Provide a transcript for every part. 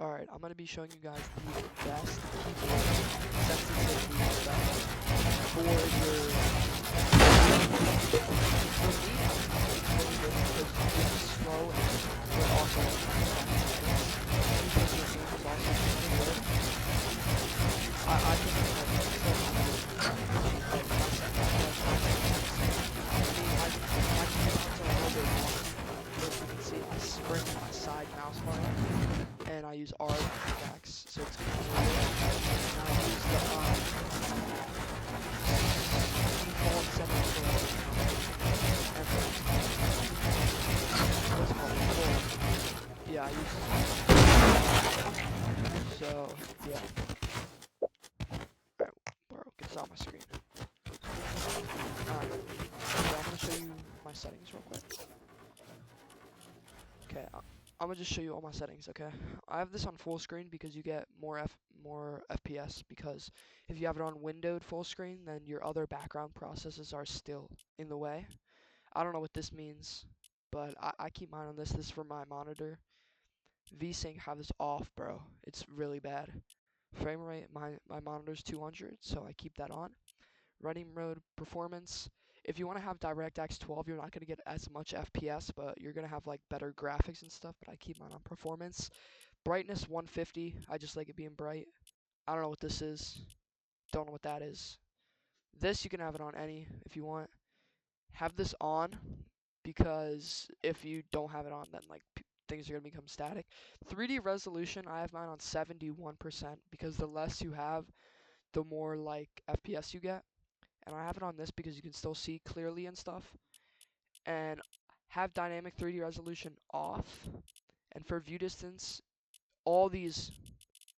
Alright, I'm gonna be showing you guys the best keyboard sensitivity stuff for your for me. It's really good because it's slow and but also because your game is also really good. I think it's like still like my keyboards are a little bit wonky. As you can see, I spring my side mouse bar and I use R pickaxe, so it's kind of weird. And I use the default settings for and what's it called? Yeah, I use so yeah. Alright, bro, get this off my screen. Alright, so I'm gonna show you my settings real quick. Okay, I'm gonna just show you all my settings, okay? I have this on full screen because you get more FPS, because if you have it on windowed full screen, then your other background processes are still in the way. I don't know what this means, but I keep mine on this. This is for my monitor. VSync, have this off, bro. It's really bad. Frame rate, my monitor's 200, so I keep that on. Running mode, performance. If you want to have DirectX 12, you're not going to get as much FPS, but you're going to have like better graphics and stuff, but I keep mine on performance. Brightness 150, I just like it being bright. I don't know what this is. Don't know what that is. This, you can have it on any if you want. Have this on, because if you don't have it on, then like things are going to become static. 3D resolution, I have mine on 71%, because the less you have, the more like FPS you get. And I have it on this because you can still see clearly and stuff. And have dynamic 3D resolution off. And for view distance, all these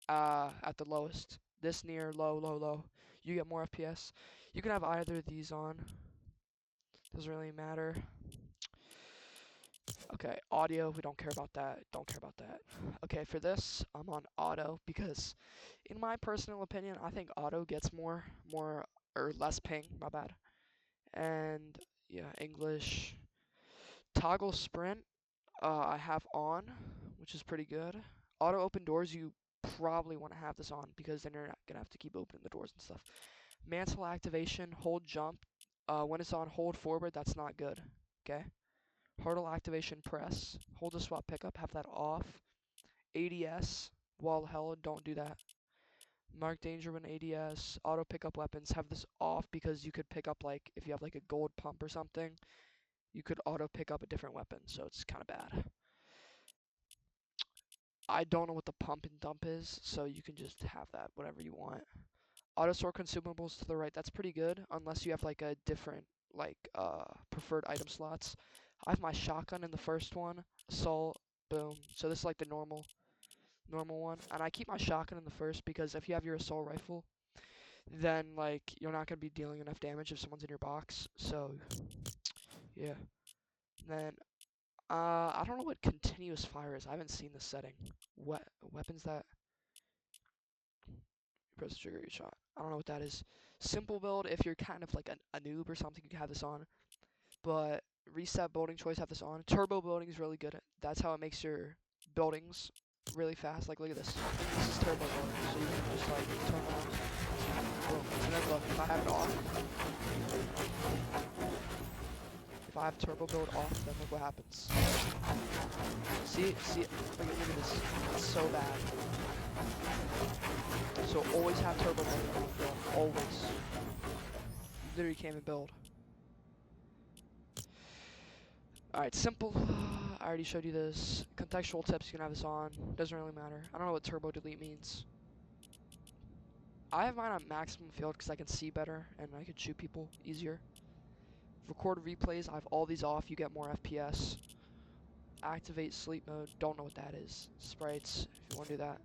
at the lowest. This near, low, low, low. You get more FPS. You can have either of these on. Doesn't really matter. Okay, audio, we don't care about that. Don't care about that. Okay, for this, I'm on auto because, in my personal opinion, I think auto gets more or less ping. My bad. And yeah, English. Toggle sprint, I have on, which is pretty good. Auto open doors, you probably want to have this on because then you're not gonna have to keep opening the doors and stuff. Mantle activation, hold jump. When it's on hold forward, that's not good. Okay. Hurdle activation, press. Hold the swap pickup, have that off. ADS, while held, don't do that. Mark danger when ADS. Auto pickup weapons, have this off because you could pick up like if you have like a gold pump or something, you could auto pick up a different weapon, so it's kind of bad. I don't know what the pump and dump is, so you can just have that whatever you want. Auto store consumables to the right, that's pretty good, unless you have like a different like preferred item slots. I have my shotgun in the first one, assault, boom. So this is like the normal one, and I keep my shotgun in the first because if you have your assault rifle, then like you're not gonna be dealing enough damage if someone's in your box. So yeah. Then I don't know what continuous fire is. I haven't seen this setting. What weapons that press the trigger, you shot. I don't know what that is. Simple build, if you're kind of like a noob or something, you can have this on. But reset building choice, have this on. Turbo building is really good. That's how it makes your buildings really fast. Like look at this. This is turbo building, so you can just like turn on. Boom. And then look, if I have it off, if I have turbo build off, then look what happens. See, look at this. It's so bad. So always have turbo build off, bro. Always. You literally can't even build. Alright, simple. I already showed you this. Contextual tips, you can have this on. Doesn't really matter. I don't know what turbo delete means. I have mine on maximum field because I can see better and I can shoot people easier. Record replays, I have all these off, you get more FPS. Activate sleep mode, don't know what that is. Sprites, if you want to do that.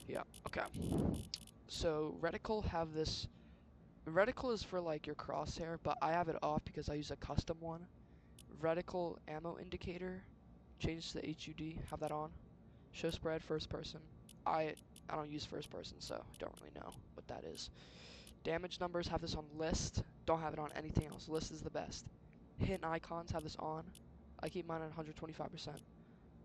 Yeah, okay. So reticle, have this. Reticle is for like your crosshair, but I have it off because I use a custom one. Reticle ammo indicator, change to the HUD, have that on. Show spread first person. I don't use first person, so don't really know what that is. Damage numbers, have this on list. Don't have it on anything else. List is the best. Hidden icons, have this on. I keep mine at 125%.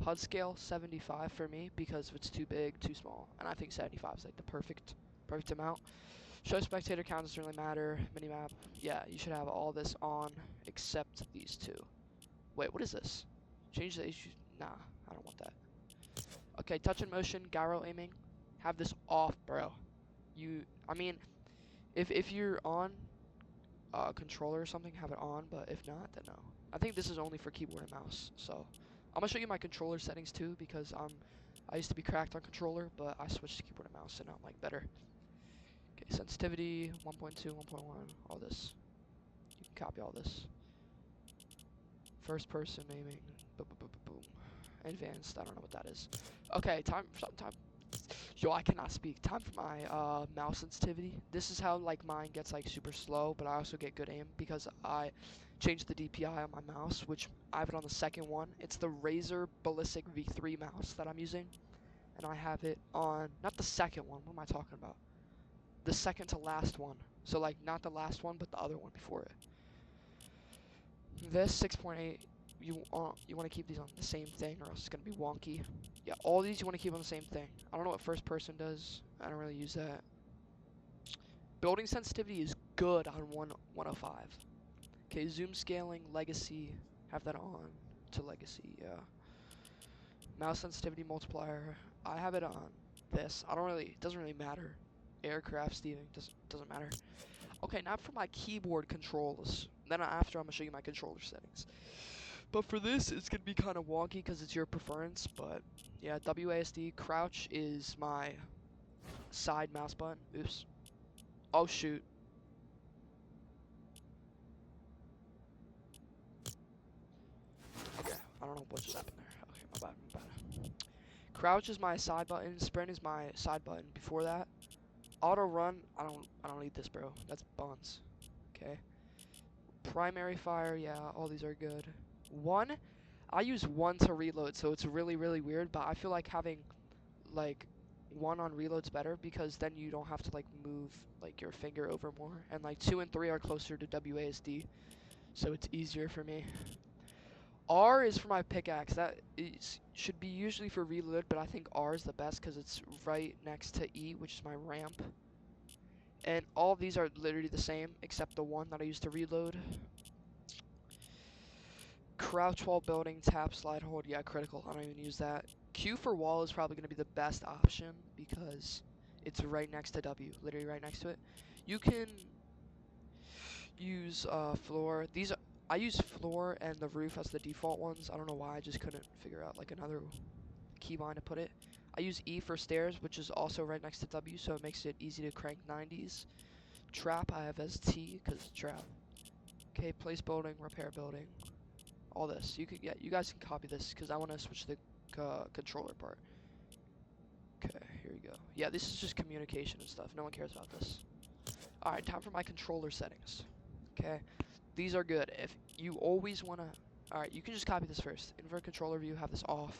HUD scale 75 for me because if it's too big, too small, and I think 75 is like the perfect amount. Show spectator count doesn't really matter. Minimap, yeah, you should have all this on except these two. Wait, what is this? Change the issue. Nah, I don't want that. Okay, touch and motion, gyro aiming. Have this off, bro. I mean, if you're on controller or something, have it on, but if not, then no. I think this is only for keyboard and mouse. So I'm gonna show you my controller settings too because I used to be cracked on controller, but I switched to keyboard and mouse and now I'm like better. Okay, sensitivity 1.2, 1.1, all this. You can copy all this. First person aiming, boom, boom, boom, boom, boom. Advanced, I don't know what that is. Okay, time. Yo, I cannot speak. Time for my mouse sensitivity. This is how like mine gets like super slow, but I also get good aim because I changed the DPI on my mouse, which I have it on the second one. It's the Razer Ballistic V3 mouse that I'm using, and I have it on not the second one. What am I talking about? The second to last one. So like not the last one, but the other one before it. This 6.8. You want to keep these on the same thing or else it's going to be wonky. Yeah, all these you want to keep on the same thing. I don't know what first person does. I don't really use that. Building sensitivity is good on 105. Okay, zoom scaling, legacy, have that on to legacy, yeah. Mouse sensitivity multiplier, I have it on this. It doesn't really matter. Aircraft steering, doesn't matter. Okay, now for my keyboard controls. Then after I'm going to show you my controller settings. But for this, it's going to be kind of wonky because it's your preference. But yeah, WASD crouch is my side mouse button. Oops. Oh, shoot. Okay, I don't know what just happened there. Okay, my bad. Crouch is my side button. Sprint is my side button before that. Auto run, I don't need this, bro. That's buns. Okay. Primary fire, yeah, all these are good. One, I use one to reload, so it's really, really weird, but I feel like having, like, one on reload's better because then you don't have to, like, move, like, your finger over more. And, like, 2 and 3 are closer to WASD, so it's easier for me. R is for my pickaxe. Should be usually for reload, but I think R is the best because it's right next to E, which is my ramp. And all of these are literally the same, except the one that I use to reload. Crouch while building, tap, slide, hold. Yeah, critical. I don't even use that. Q for wall is probably going to be the best option because it's right next to W, literally right next to it. You can use floor. I use floor and the roof as the default ones. I don't know why. I just couldn't figure out like another keybind to put it. I use E for stairs, which is also right next to W, so it makes it easy to crank 90s. Trap I have as T because it's trap. Okay, place building, repair building. All this. You guys can copy this because I want to switch the controller part. Okay, here we go. Yeah, this is just communication and stuff. No one cares about this. Alright, time for my controller settings. Okay, these are good. If you always want to... Alright, you can just copy this first. Invert controller view, have this off.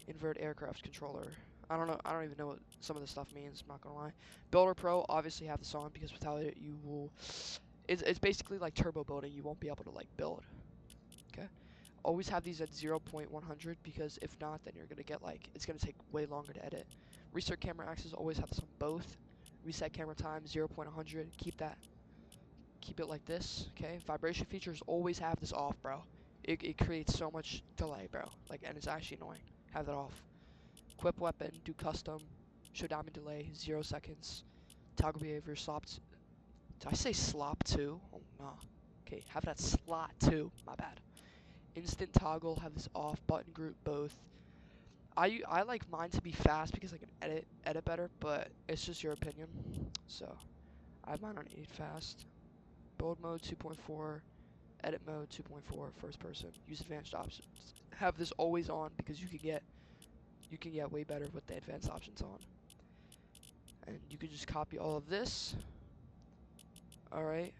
Invert aircraft controller. I don't know. I don't even know what some of this stuff means. I'm not gonna lie. Builder Pro, obviously have this on because without it, you will... It's basically like turbo building. You won't be able to like build. Okay. Always have these at 0.100 because if not, then you're gonna get like it's gonna take way longer to edit. Reset camera axis, always have this on both. Reset camera time 0.100. Keep it like this. Okay. Vibration features, always have this off, bro. It creates so much delay, bro. Like, and it's actually annoying. Have that off. Equip weapon, do custom, show diamond delay 0 seconds. Toggle behavior, slop. Did I say slop 2? Oh no. Okay, have that slot 2. My bad. Instant toggle, have this off. Button group, both. I like mine to be fast because I can edit better, but it's just your opinion. So I have mine on 8 fast. Build mode 2.4, edit mode 2.4, first person. Use advanced options. Have this always on because you can get way better with the advanced options on. And you can just copy all of this. Alright.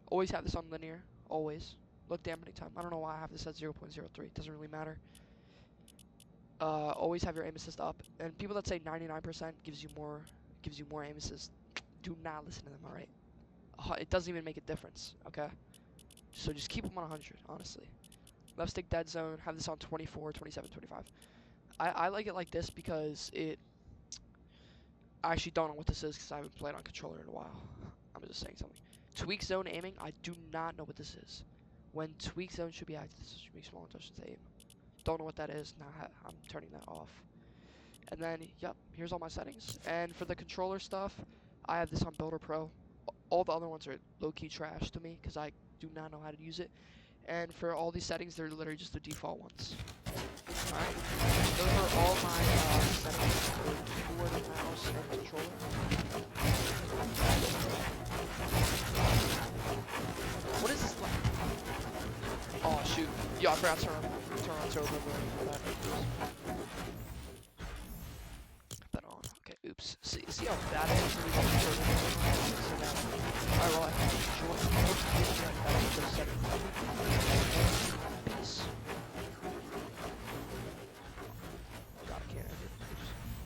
Always have this on linear. Always. Look dampening time. I don't know why I have this at 0.03. It doesn't really matter. Always have your aim assist up. And people that say 99% gives you more aim assist, do not listen to them, alright? It doesn't even make a difference, okay? So just keep them on 100, honestly. Left stick dead zone. Have this on 24, 27, 25. I like it like this because I actually don't know what this is because I haven't played on controller in a while. I'm just saying something. Tweak zone aiming, I do not know what this is. When tweak zone should be active, this should be small adjustments to aim. Don't know what that is. Now I'm turning that off. And then, yep, here's all my settings. And for the controller stuff, I have this on Builder Pro. All the other ones are low-key trash to me because I do not know how to use it. And for all these settings, they're literally just the default ones. Alright, those are all my settings for keyboard, mouse, and controller. What is this like? Oh shoot. Yeah, I forgot to turn on turbo for that. Put that on. Okay, oops. See how bad it is? Alright, well I have to join. Peace.